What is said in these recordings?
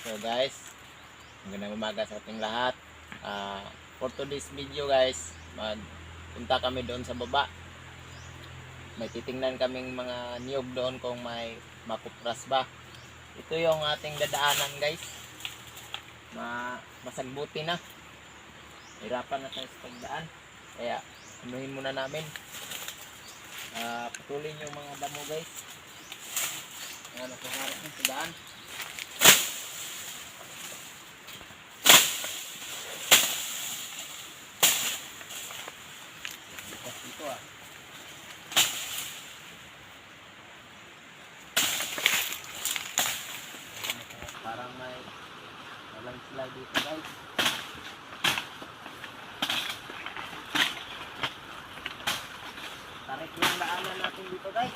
So guys, magandang umaga sa ating lahat. For today's video guys, magpunta kami doon sa baba. May titingnan kaming mga niyog doon kung may makupras ba. Ito yung ating dadaanan guys. Masagbuti na. Hirapan na tayo sa pagdaan. Kaya anuhin muna namin. Putulin yung mga damo guys. Ayan, nakuharap ng sa daan. Dito parang may walang sila dito guys. Tarik yung daanan natin dito guys.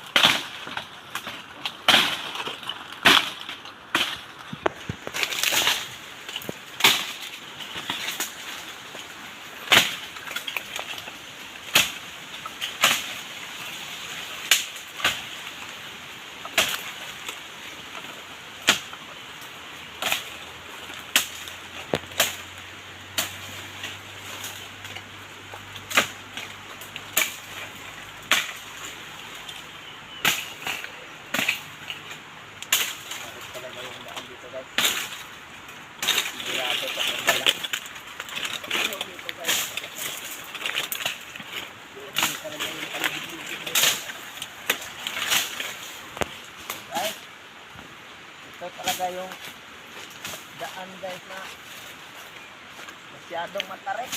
Ito talaga yung daan guys na masyadong matarik.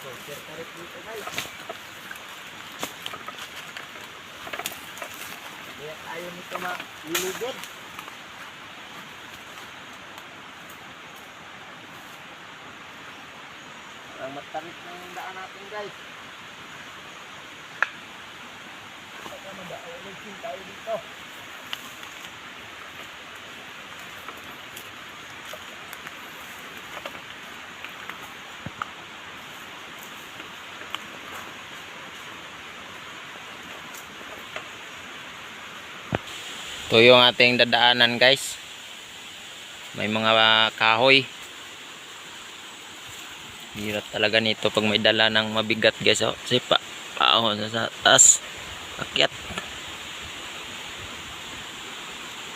So, tarik dito guys. Kaya ayaw nito maliligid. Ang matarik na yung daan natin guys. Saka madaawaligin tayo dito. Ito yung ating dadaanan guys. May mga kahoy. Hirap talaga nito pag may dala ng mabigat guys. Oh. Kasi paahon sa taas. Akyat.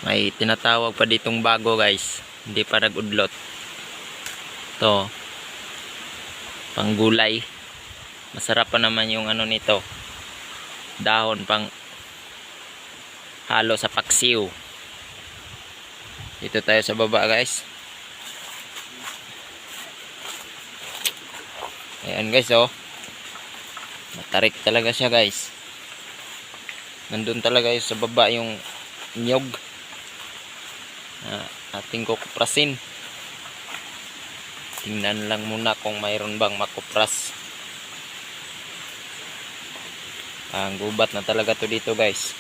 May tinatawag pa ditong bago guys. Hindi pa nag-udlot. Ito. Panggulay. Masarap pa naman yung ano nito. Dahon pang halo sa paksiw. Dito tayo sa baba guys. Ayan guys oh. Matarik talaga siya guys. Nandun talaga yung sa baba yung niyog na ating kukuprasin. Tingnan lang muna kung mayroon bang makupras. Ang gubat na talaga to dito guys.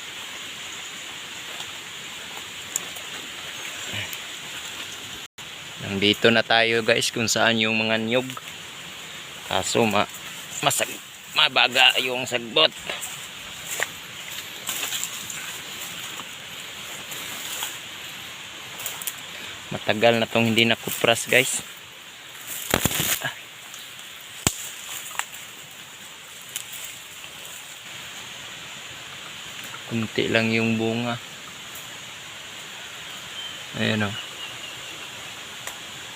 Nandito na tayo guys kung saan yung mga niyog. Kaso mabaga yung sagbot. Matagal na tong hindi nakupras guys. Kunti lang yung bunga. Ayan o.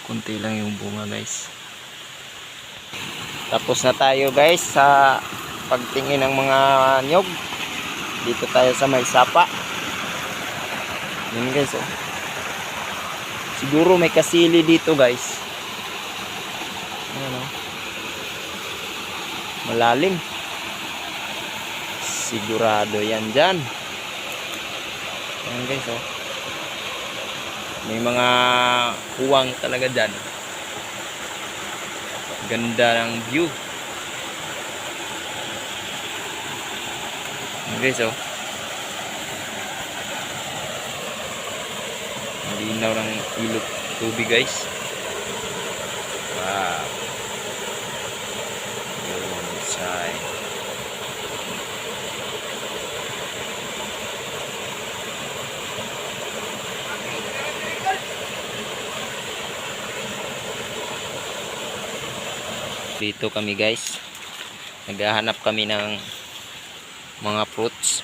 Kunti lang yung bunga guys. Tapos na tayo guys sa pagtingin ng mga nyog. Dito tayo sa may sapa. Yan guys oh. Siguro may kasili dito guys. Ayan oh. Malalim. Sigurado yan dyan. Ayan guys oh. May mga huwang talaga dyan. Ganda ng view. Guys oh. Malinaw ng ilog tubig guys. Wow. Yun, say. Dito kami guys. Naghahanap kami ng mga fruits.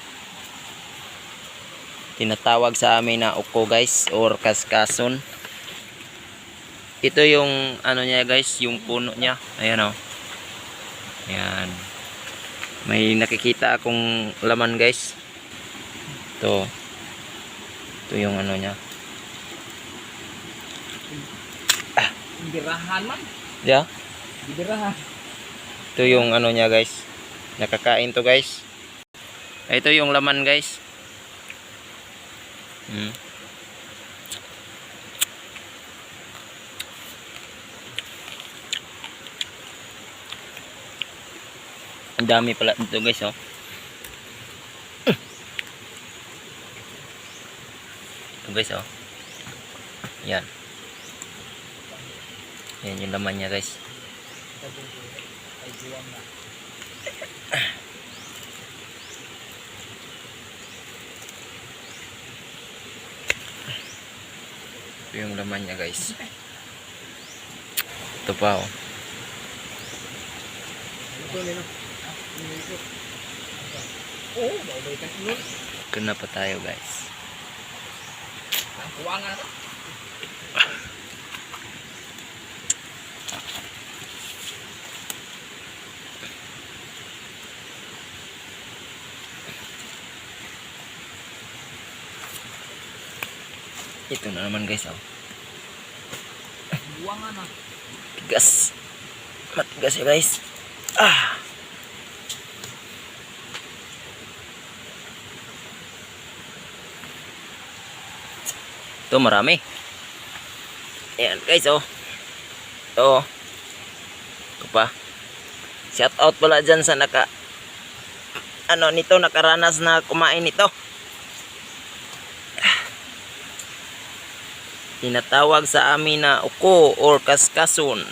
Tinatawag sa amin na uko guys or kaskason. Ito yung ano niya guys, yung puno niya. Ayan o. Ayan. May nakikita akong laman guys. Ito. Ito yung ano niya. Birahan man. Yeah. Birahan. Ito yung ano niya guys. Nakakain to guys. Ito yung laman guys. Ang dami pala dito guys oh. Ito guys oh. Yan. Yan yung laman niya guys. Ito yung laman niya guys. Ito pa oh. Kena pa tayo guys. Ito na naman guys oh. Tigas. Matigas ya guys. Ito marami. Ayan guys oh. Ito. Ito pa. Shout out pala dyan sa nakaranas na kumain nito. Tinatawag sa amin na uko or kaskason.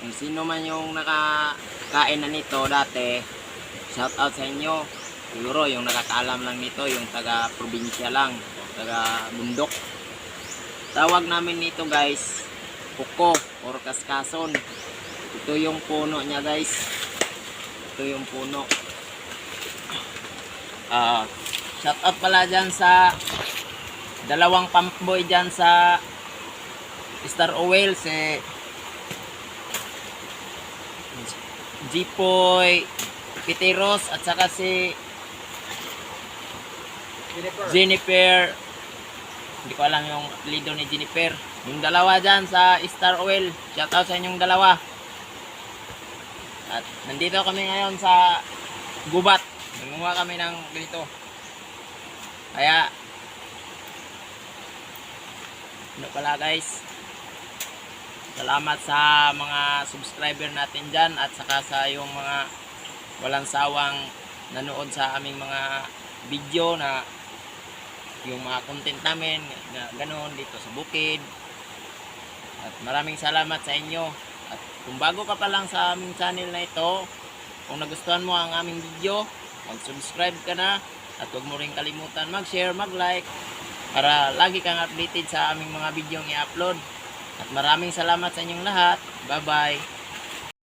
Kung sino man yung nakakain na nito dati, shout out sa inyo. Siguro yung nakakaalam lang nito, yung taga probinsya lang, taga bundok. Tawag namin nito guys, uko or kaskason. Ito yung puno niya guys. Ito yung puno. Shout out pala dyan sa dalawang pump boy dyan sa Star Oil, si Jipoy Piteros at saka si Jennifer. Hindi ko alam yung lido ni Jennifer. Yung dalawa dyan sa Star Oil, shout out sa inyong dalawa. At nandito kami ngayon sa gubat. Nangunguha kami ng ganito. Kaya ano pala guys, salamat sa mga subscriber natin dyan at saka sa yung mga walang sawang nanood sa aming mga video na yung mga content namin na ganoon dito sa bukid. At maraming salamat sa inyo. At kung bago ka pa lang sa aming channel na ito, kung nagustuhan mo ang aming video, mag-subscribe ka na at huwag mo rin kalimutan mag-share, mag-like para lagi kang updated sa aming mga video i-upload. At maraming salamat sa inyong lahat. Bye-bye!